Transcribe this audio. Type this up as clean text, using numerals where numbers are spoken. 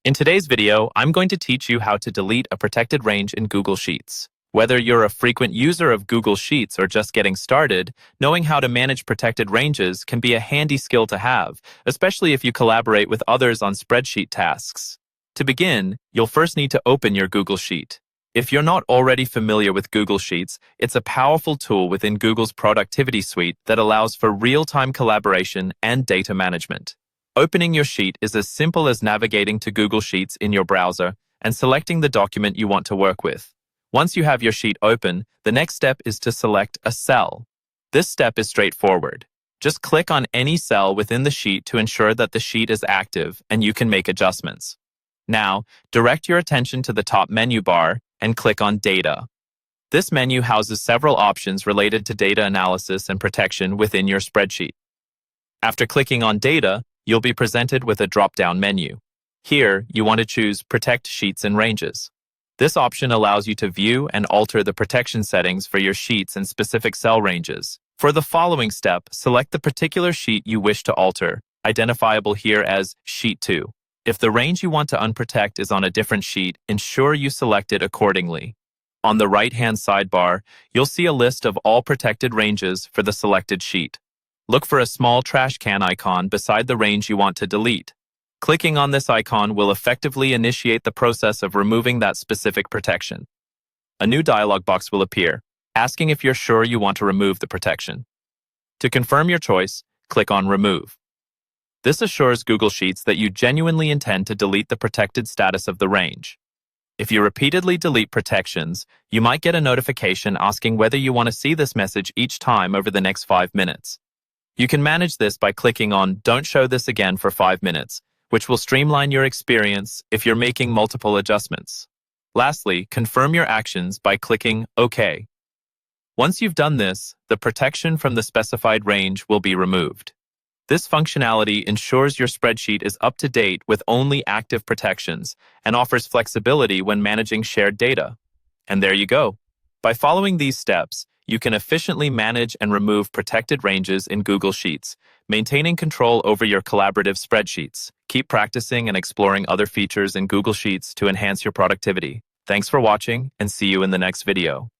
In today's video, I'm going to teach you how to delete a protected range in Google Sheets. Whether you're a frequent user of Google Sheets or just getting started, knowing how to manage protected ranges can be a handy skill to have, especially if you collaborate with others on spreadsheet tasks. To begin, you'll first need to open your Google Sheet. If you're not already familiar with Google Sheets, it's a powerful tool within Google's productivity suite that allows for real-time collaboration and data management. Opening your sheet is as simple as navigating to Google Sheets in your browser and selecting the document you want to work with. Once you have your sheet open, the next step is to select a cell. This step is straightforward. Just click on any cell within the sheet to ensure that the sheet is active and you can make adjustments. Now, direct your attention to the top menu bar and click on Data. This menu houses several options related to data analysis and protection within your spreadsheet. After clicking on Data, you'll be presented with a drop-down menu. Here, you want to choose Protect Sheets and Ranges. This option allows you to view and alter the protection settings for your sheets and specific cell ranges. For the following step, select the particular sheet you wish to alter, identifiable here as Sheet 2. If the range you want to unprotect is on a different sheet, ensure you select it accordingly. On the right-hand sidebar, you'll see a list of all protected ranges for the selected sheet. Look for a small trash can icon beside the range you want to delete. Clicking on this icon will effectively initiate the process of removing that specific protection. A new dialog box will appear, asking if you're sure you want to remove the protection. To confirm your choice, click on Remove. This assures Google Sheets that you genuinely intend to delete the protected status of the range. If you repeatedly delete protections, you might get a notification asking whether you want to see this message each time over the next 5 minutes. You can manage this by clicking on Don't Show This Again for 5 minutes, which will streamline your experience if you're making multiple adjustments. Lastly, confirm your actions by clicking OK. Once you've done this, the protection from the specified range will be removed. This functionality ensures your spreadsheet is up to date with only active protections and offers flexibility when managing shared data. And there you go. By following these steps, you can efficiently manage and remove protected ranges in Google Sheets, maintaining control over your collaborative spreadsheets. Keep practicing and exploring other features in Google Sheets to enhance your productivity. Thanks for watching, and see you in the next video.